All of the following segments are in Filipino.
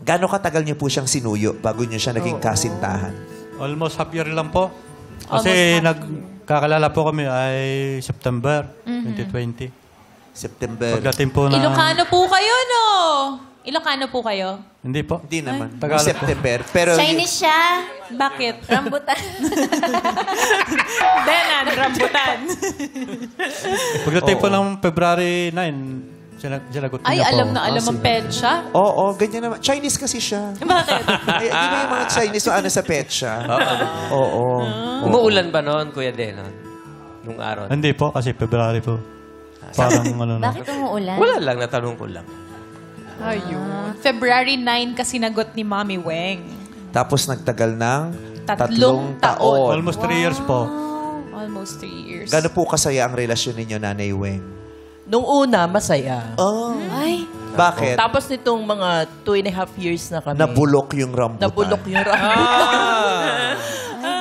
Gano'ng katagal niyo po siyang sinuyo bago niyo siya naging kasintahan? Almost half year lang po. Kasi nagkakalala po kami ay September 2020. September. Pagdating po na... Ilocano po kayo, no? Ilocano po kayo? Hindi po. Hindi naman. Tagalog September. Pero Chinese siya. Bakit? Rambutan. Denan, rambutan. Pagdating po ng February 9, sinagot niya Ay, po. alam na alam ang petsa. Oo, ganyan naman. Chinese kasi siya. Bakit? Ay, di ba yung mga Chinese na ano sa petsa? Oo. Umuulan ba noon, Kuya Denon? Nung araw? Hindi po, kasi February po. Parang ano na. Bakit umuulan? Wala lang, natanong ko lang. Ayun. February 9 kasi nagot ni Mami Weng. Tapos nagtagal ng 3 taon. Almost 3 years po. Almost 3 years. Gano'n po kasaya ang relasyon ninyo, Nanay Weng? Nung una, masaya. Oh. Ay. Bakit? Tapos nitong mga 2.5 years na kami. Nabulok yung rambutan. Nabulok yung rambutan.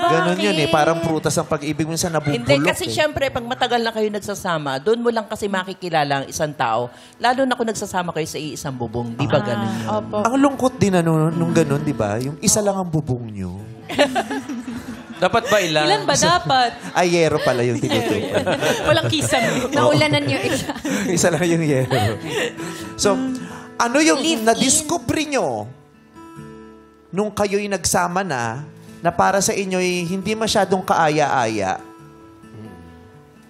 Ganon yun eh. Parang prutas ang pag-ibig. Minsan nabubulok Hindi, kasi eh. syempre, pag matagal na kayo nagsasama, doon mo lang kasi makikilala ang isang tao. Lalo na kung nagsasama kayo sa iisang bubong. Di ba ganun yun? Opo. Ang lungkot din ano, nung ganon, di ba? Yung isa lang ang bubong nyo. Dapat ba ilan? Ilan ba dapat? Ayero pala yung tinutupan. Walang kisame. Naulanan yung isa. Isa lang yung yero. So, ano yung na-discover nyo nung kayo'y nagsama na para sa inyo'y hindi masyadong kaaya-aya?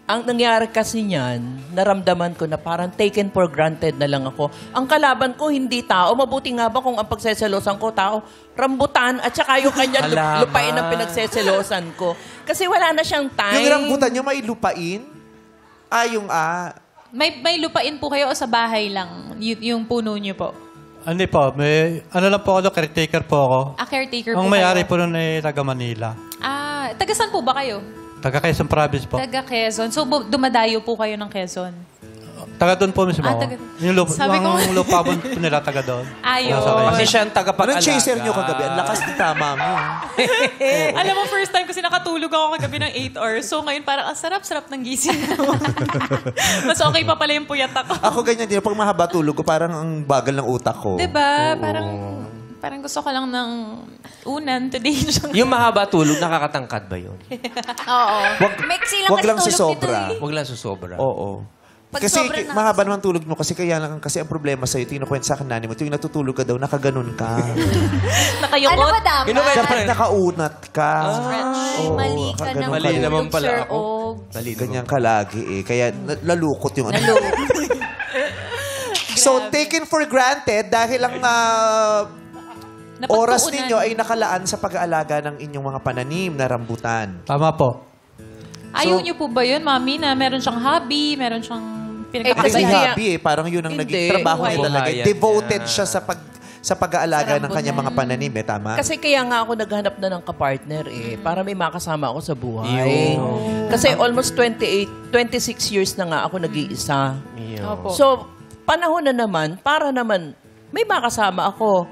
Ang nangyari kasi niyan, naramdaman ko na parang taken for granted na lang ako. Ang kalaban ko, hindi tao. Mabuti nga ba kung ang pagseselosan ko, tao, rambutan at saka yung kanyang lupain ang pinagseselosan ko. Kasi wala na siyang time. Yung rambutan nyo may lupain? May lupain po kayo o sa bahay lang? yung puno niyo po? Hindi po. May, ano lang po ako, caretaker po ako. Caretaker po Ang may-ari kayo? po nun ay taga Manila. Taga saan po ba kayo? Taga Quezon Province po. Taga Quezon. So, dumadayo po kayo ng Quezon? Taga doon po mismo. taga- Yung Sabi ko- lupa po nila taga doon. Ayun. Kasi siya ang tagapag-alaga. Anong chaser nyo kagabi? Ang lakas ni tama mo. Alam mo, first time kasi nakatulog ako kagabi ng 8 hours. So, ngayon parang, sarap-sarap ng gising ko. Mas okay pa pala yung puyat ako. Ako ganyan din. Pag mahaba tulog ko, parang ang bagal ng utak ko. Diba? Parang gusto ko lang ng unan today. Yung mahaba tulog, nakakatangkad ba yun? Oo. Mexi lang Wag kasi lang tulog susobra. nito eh. Huwag lang susobra. Oo. Pag Kasi sobrang mahaba naman tulog mo kasi kaya lang kasi ang problema sa'yo, tinukwento sa akin nanay mo, tuwing natutulog ka daw, nakaganon ka. Nakayukot. Ano ba dapat? Dapat nakaunat ka. Ay, Oo, mali ka nakaganon naman. Mali ka. naman pala Sir ako. Og. Ganyan ka lagi eh. Kaya nalukot yung ano. So, taken for granted dahil ang oras ninyo ay nakalaan sa pag-aalaga ng inyong mga pananim na rambutan. Tama po. Ayaw niyo po ba yun, Mami, na meron siyang hobby, meron siyang Hindi pinagkakabala? hobby eh. Parang yun ang Hindi. naging trabaho niya talaga. Buhayan Devoted niya. siya sa pag-aalaga ng kanyang mga pananim eh. Tama? Kasi kaya nga ako naghanap na ng kapartner eh, para may makasama ako sa buhay. Kasi almost 26 years na nga ako nag-iisa. Opo. So, panahon na naman, para naman may makasama ako.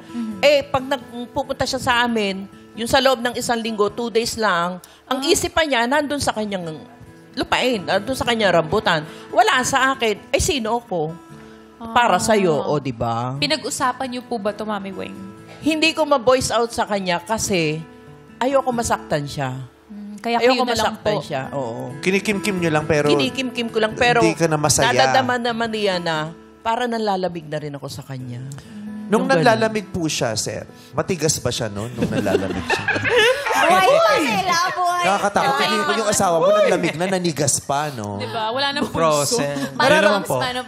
Pag nagpupunta siya sa amin, yung sa loob ng 1 linggo, 2 days lang, ang isipan niya nandun sa kanyang lupain, nandun sa kanyang rambutan. Wala sa akin. Sino ako? Para sa'yo, o di ba? Pinag-usapan niyo po ba ito, Mami Weng? Hindi ko ma-voice out sa kanya kasi ayoko masaktan siya. Kaya kayo Ayoko na lang masaktan po. siya. Oo. Kinikim-kim nyo lang pero Kinikim-kim ko lang pero hindi ka na masaya. nadadama naman niya na para nanlalamig na rin ako sa kanya. Nung Yung ganun. nanlalamig po siya, sir, matigas ba siya noon nung nanlalamig siya? Buhay pa sila, buhay. Nakakatakot. Yung asawa mo nanlamig na, nanigas pa, no? Diba? Wala nang pulso. Frozen. Paano, naman po. paano?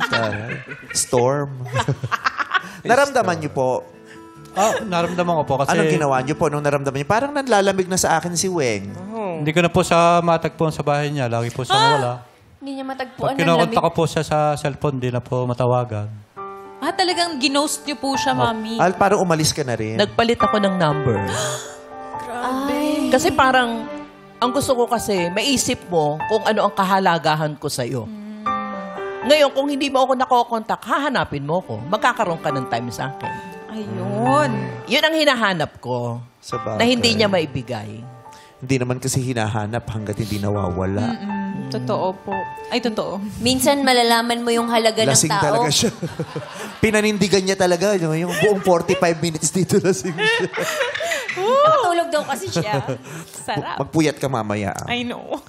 Taray. Storm. Naramdaman niyo po, Naramdaman ko po kasi... anong ginawa niyo po nung naramdaman niyo? Parang nanlalamig na sa akin si Weng. Hindi ko na po siya matagpuan sa bahay niya. Lagi po siya nawala. Hindi niya matagpuan Pag ng kinakontak lamig. ko po siya sa cellphone, hindi na po matawagan. Talagang ginost niyo po siya, Mami. Parang umalis ka na rin. Nagpalit ako ng number. Ay. Kasi parang, ang gusto ko kasi, maisip mo kung ano ang kahalagahan ko sa'yo. Ngayon, kung hindi mo ako nakokontak, hahanapin mo ako. Magkakaroon ka ng time sa akin. Ayun. Yun ang hinahanap ko. Sa bagay. Na hindi niya maibigay. Hindi naman kasi hinahanap hanggat hindi nawawala. Totoo po. Ay, totoo. Minsan malalaman mo yung halaga Lasing ng tao. talaga siya. Pinanindigan niya talaga. Yung buong 45 minutes dito lasing siya. Nakatulog daw kasi siya. Sarap. Magpuyat ka mamaya. I know.